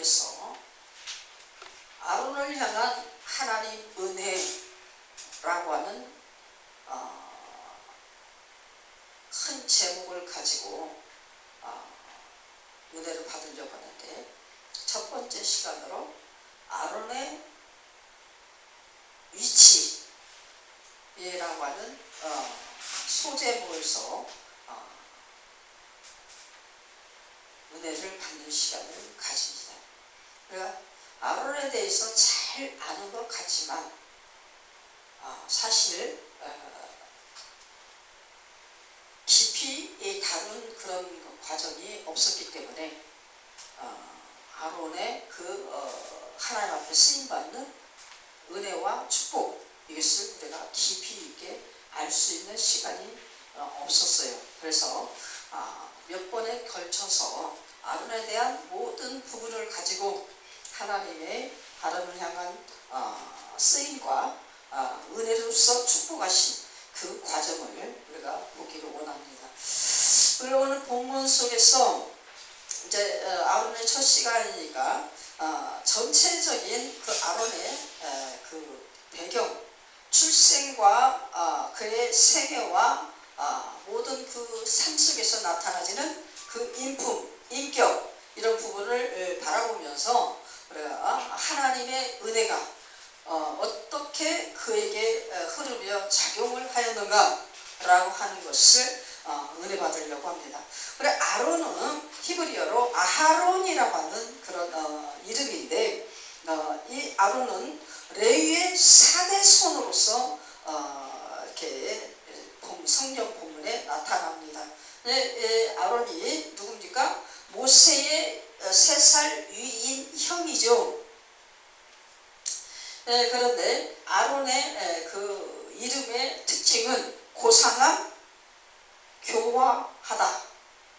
하나님께서 아론을 향한 하나님 은혜라고 하는 큰 제목을 가지고 은혜를 받으려고 하는데, 첫 번째 시간으로 아론의 위치라고 하는 소제목에서 은혜를 받는 시간을 가집니다. 그러니까 아론에 대해서 잘 아는 것 같지만 사실 깊이 다룬 그런 과정이 없었기 때문에 아론의 하나님 앞에 쓰임받는 은혜와 축복, 이것을 우리가 깊이 있게 알 수 있는 시간이 없었어요. 그래서 몇 번에 걸쳐서 아론에 대한 모든 부분을 가지고 하나님의 아론을 향한 쓰임과 은혜로서 축복하신 그 과정을 우리가 보기를 원합니다. 그리고 오늘 본문 속에서 이제 아론의 첫 시간이니까 전체적인 그 아론의 그 배경, 출생과 그의 생애와 모든 그 삶 속에서 나타나지는 그 인품, 인격, 이런 부분을 바라보면서 우리가 하나님의 은혜가 어떻게 그에게 흐르며 작용을 하였는가 라고 하는 것을 은혜 받으려고 합니다. 그래, 아론은 히브리어로 아하론이라고 하는 그런 이름인데, 이 아론은 레위의 4대 손으로서 이렇게 성경 본문에 나타납니다. 아론이 누굽니까? 모세의 3살 위인 형이죠. 그런데 아론의 그 이름의 특징은 고상함, 교화하다,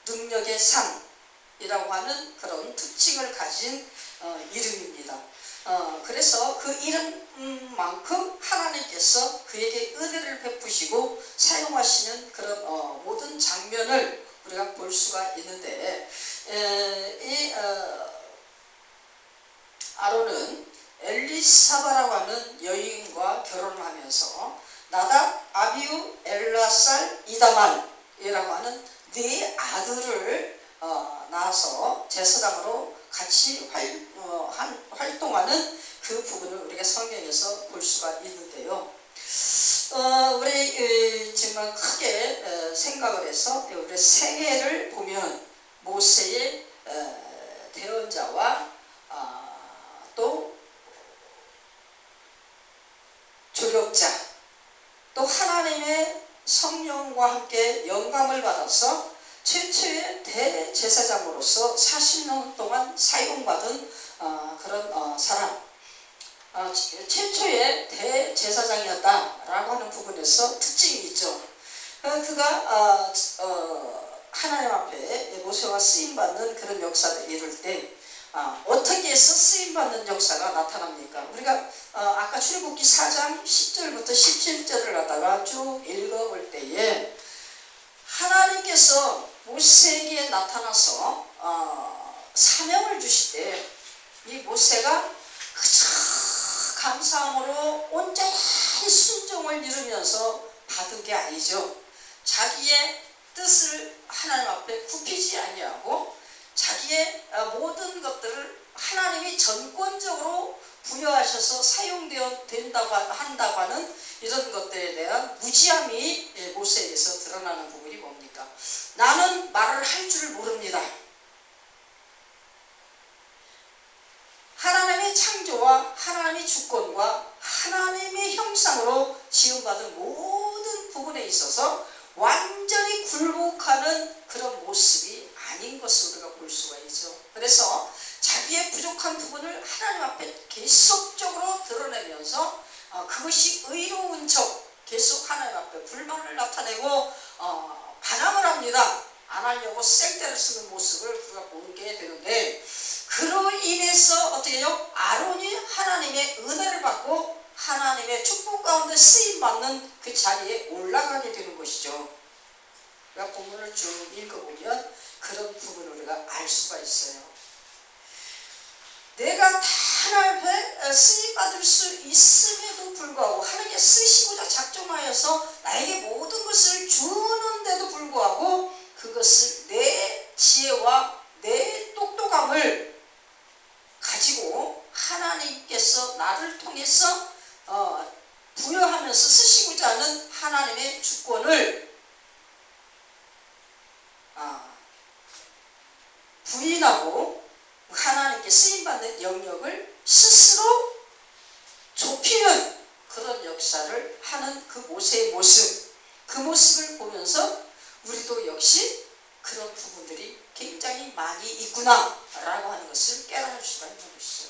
능력의 산이라고 하는 그런 특징을 가진 이름입니다. 그래서 그 이름만큼 하나님께서 그에게 은혜를 베푸시고 사용하시는 그런 모든 장면을 우리가 볼 수가 있는데, 이 아론은 엘리사바라고 하는 여인과 결혼을 하면서 나답, 아비후, 엘라살, 이다말이라고 하는 4 아들을 낳아서 제사장으로 같이 활동하는 그 부분을 우리가 성경에서 볼 수가 있는데요. 우리 정말 크게 생각을 해서 우리 생애를 보면 모세의 대언자와 또 조력자, 또 하나님의 성령과 함께 영감을 받아서 최초의 대제사장으로서 40년 동안 사용받은 그런 사람, 최초의 대제사장이었다라고 하는 부분에서 특징이 있죠. 그가 하나님 앞에 모세와 쓰임받는 그런 역사를 이룰 때 어떻게 해서 쓰임받는 역사가 나타납니까? 우리가 아까 출애굽기 4장 10절부터 17절을 갖다가 쭉 읽어볼 때에 하나님께서 모세에게 나타나서 사명을 주실 때 이 모세가 그저 감사함으로 온전히 순종을 이루면서 받은 게 아니죠. 자기의 뜻을 하나님 앞에 굽히지 아니하고 자기의 모든 것들을 하나님이 전권적으로 부여하셔서 한다고 하는 이런 것들에 대한 무지함이 모세에게서 드러나는 부분이 뭡니까? 나는 말을 할 줄 모릅니다. 하나님의 창조와 하나님의 주권과 하나님의 형상으로 지음받은 모든 부분에 있어서 완전히 굴복하는 그런 모습이 아닌 것을 우리가 볼 수가 있죠. 그래서 자기의 부족한 부분을 하나님 앞에 계속적으로 드러내면서 그것이 의로운 척 계속 하나님 앞에 불만을 나타내고 반항을 합니다. 안 하려고 셀때를 쓰는 모습을 우리가 보게 되는데, 그로 인해서 어떻게 해요? 아론이 하나님의 은혜를 받고 하나님의 축복 가운데 쓰임받는 그 자리에 올라가게 되는 것이죠. 그러니까 본문을 쭉 읽어보면 그런 부분을 우리가 알 수가 있어요. 내가 다 하나님 앞에 쓰임받을 수 있음에도 불구하고 하나님께 쓰시고자 작정하여서 나에게 모든 것을 주는데도 불구하고 그것을 내 지혜와 내 똑똑함을 가지고 하나님께서 나를 통해서 부여하면서 쓰시고자 하는 하나님의 주권을 부인하고 하나님께 쓰임받는 영역을 스스로 좁히는 그런 역사를 하는 그 모세의 모습, 그 모습을 보면서 우리도 역시 그런 부분들이 굉장히 많이 있구나 라고 하는 것을 깨달을 수가 있는 것이죠.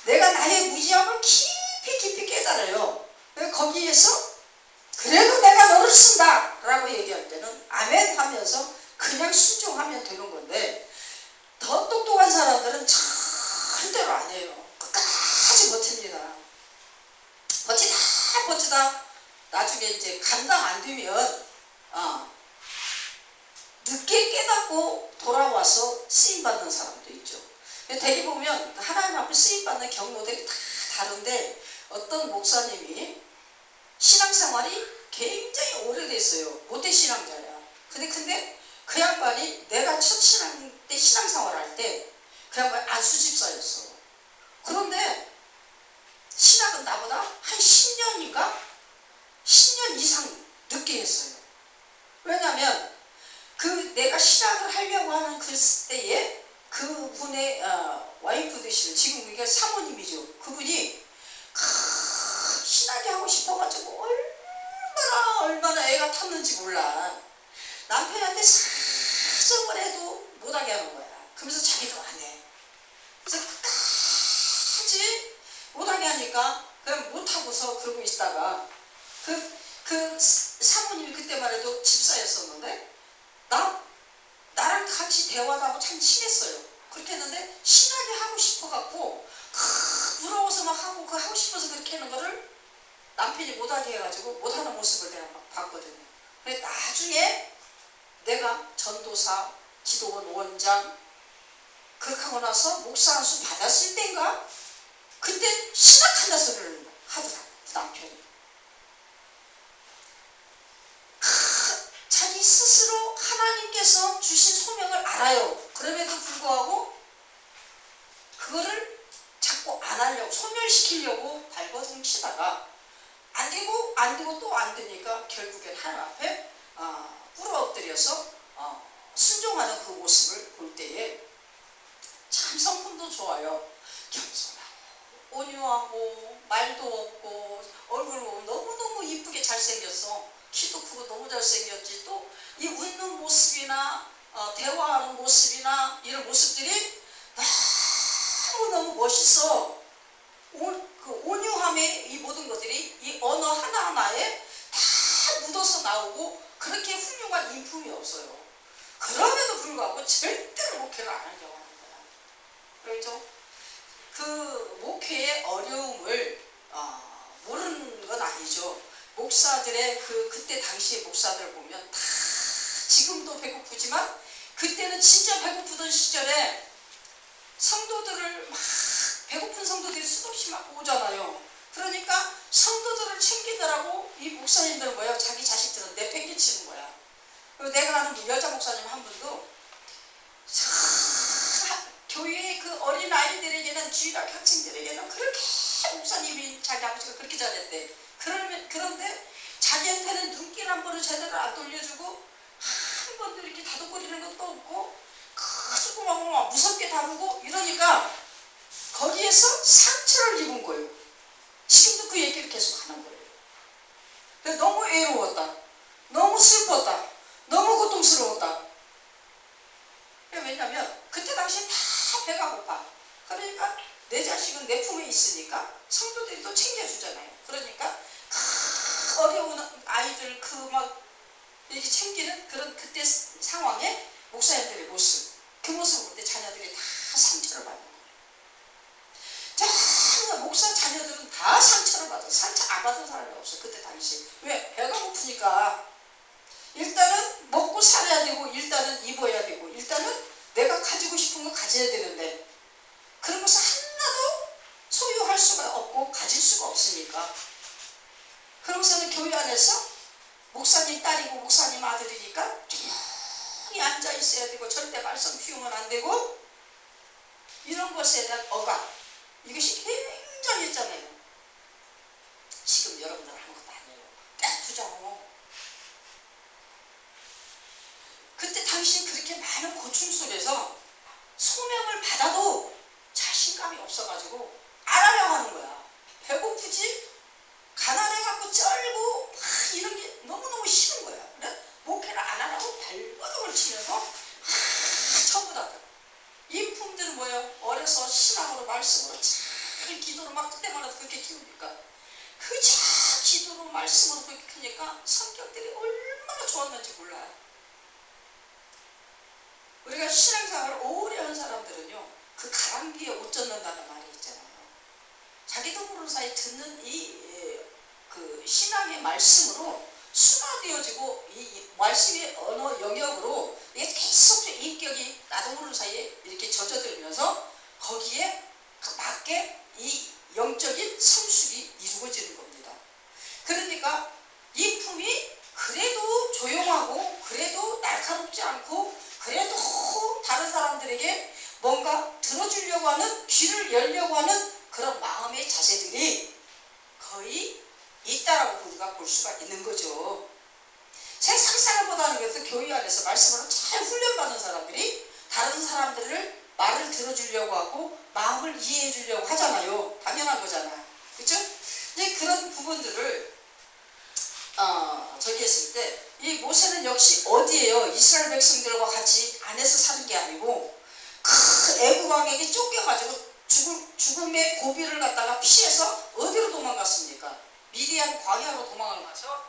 내가 나의 무지함을 깊이 깨달아요. 거기에서 그래도 내가 너를 쓴다 라고 얘기할 때는 아멘 하면서 그냥 순종하면 되는 건데, 더 똑똑한 사람들은 절대로 안 해요. 끝까지 버팁니다. 버티다 나중에 이제 감당 안 되면 늦게 깨닫고 돌아와서 쓰임받는 사람도 있죠. 대개 보면 하나님 앞에 쓰임받는 경로들이 다 다른데, 어떤 목사님이 신앙생활이 굉장히 오래됐어요. 모태신앙자야. 근데 그 양반이 내가 첫 신앙 때 신앙생활 할 때 그 양반이 안수집사였어. 그런데 신학은 나보다 한 10년인가? 10년 이상 늦게 했어요. 왜냐면 내가 신학을 하려고 하는 그 때에 그분의 와이프 되시는, 지금 이게 사모님이죠. 그분이 신학이 하고 싶어가지고 얼마나 애가 탔는지 몰라. 남편한테 사정을 해도 못하게 하는 거야. 그러면서 자기도 안 해. 그래서 끝까지 못하게 하니까 그냥 못하고서 그러고 있다가 그 사모님이 그때만 해도 집사였었는데 나랑 같이 대화도 하고 참 친했어요. 그렇게 했는데 신학이 하고 싶어갖고 부러워서 막 하고 싶어서 그렇게 하는 거를 남편이 못하게 해가지고 못하는 모습을 내가 막 봤거든요. 근데 나중에 내가 전도사, 기도원 원장 그렇게 하고 나서 목사 안수 받았을 때인가 그때 신학한다 소리를 하더라고 그 남편이. 자기 스스로 하나님께서 주신 소명을 알아요. 그럼에도 불구하고 그거를 자꾸 안 하려고, 소멸시키려고 발버둥 치다가 안 되고 또 안 되니까 결국엔 하나님 앞에 꿇어 엎드려서 순종하는 그 모습을 볼 때에 참 성품도 좋아요. 겸손하고 온유하고 말도 없고 얼굴 보면 너무너무 이쁘게 잘생겼어. 키도 크고 너무 잘생겼지. 또 이 웃는 모습이나 대화하는 모습이나 이런 모습들이 너무너무 멋있어. 그 온유함의 이 모든 것들이 이 언어 하나하나에 다 묻어서 나오고 그렇게 훌륭한 인품이 없어요. 그럼에도 불구하고 절대로 목회를 안 하려고 하는 거야. 그렇죠? 그 목회의 어려움을 모르는 건 아니죠. 목사들의 그때 당시의 목사들 보면 다 지금도 배고프지만 그때는 진짜 배고프던 시절에 성도들을 막 배고픈 성도들이 수없이 막 오잖아요. 그러니까 성도들을 챙기더라고 이 목사님들 뭐야, 자기 자식들은 내팽개치는 거야. 그리고 내가 아는 여자 목사님 한 분도 교회의 그 어린 아이들에게는, 주일학 학생들에게는 그렇게 목사님이 자기 아버지가 그렇게 잘했대. 그런데 자기한테는 눈길 한 번을 제대로 안 돌려주고 한 번도 이렇게 다독거리는 것도 없고 크고 막 무섭게 다루고 이러니까 거기에서 상처를 입은 거예요. 지금도 그 얘기를 계속 하는 거예요. 그래서 너무 외로웠다. 너무 슬펐다. 너무 고통스러웠다. 왜냐면 그때 당시에 다 배가 고파. 그러니까 내 자식은 내 품에 있으니까 성도들이 또 챙겨주잖아요. 그러니까 어려운 아이들 막 이렇게 챙기는 그런 그때 상황에 목사님들의 모습, 그 모습을 볼 때 자녀들이 다 상처를 받는 거예요. 목사 자녀들은 다 상처를 받아. 상처 안 받은 사람이 없어 그때 당시. 왜? 배가 고프니까. 일단은 먹고 살아야 되고, 일단은 입어야 되고, 일단은 내가 가지고 싶은 거 가져야 되는데, 그런 것을 소유할 수가 없고 가질 수가 없으니까. 그러고서는 교회 안에서 목사님 딸이고 목사님 아들이니까 조용히 앉아 있어야 되고 절대 말씀 피우면 안 되고 이런 것에 대한 억압, 이것이 굉장히 있잖아요. 지금 여러분들 하는 것도 아니에요. 떼투자고. 그때 당신 그렇게 많은 고충 속에서 소명을 받아도 자신감이 없어가지고 안 하려고 하는 거야. 배고프지? 가난해갖고 쩔고 막 이런 게 너무너무 싫은 거야. 그래? 목회를 안 하라고 발버둥을 치면서 전부 다 인품들은 뭐예요? 어려서 신앙으로 말씀으로 잘 기도로 막 그때마다 그렇게 키우니까 그저 기도로 말씀으로 그렇게 크니까 성격들이 얼마나 좋았는지 몰라요. 우리가 신앙생활을 오래 한 사람들은요, 그 가랑비에 옷 젖는다는 말이 있잖아요. 자기도 모르는 사이에 듣는 그 신앙의 말씀으로 순화되어지고 이 말씀의 언어 영역으로 이게 계속 인격이 나도 모르는 사이에 이렇게 젖어들면서 거기에 맞게 이 영적인 성숙이 이루어지는 겁니다. 그러니까 이 품이 그래도 조용하고 그래도 날카롭지 않고 그래도 다른 사람들에게 뭔가 들어주려고 하는, 귀를 열려고 하는 그런 마음의 자세들이 거의 있다라고 우리가 볼 수가 있는 거죠. 세상 사람보다는 그래서 교회 안에서 말씀으로 잘 훈련받은 사람들이 다른 사람들을 말을 들어주려고 하고 마음을 이해해 주려고 하잖아요. 당연한 거잖아요. 그렇죠? 이제 그런 부분들을 저기 했을 때 이 모세는 역시 어디에요? 이스라엘 백성들과 같이 안에서 사는 게 아니고 큰 애국 왕에게 쫓겨가지고 죽음의 고비를 갖다가 피해서 어디로 도망갔습니까? 미디안 광야로 도망을 가서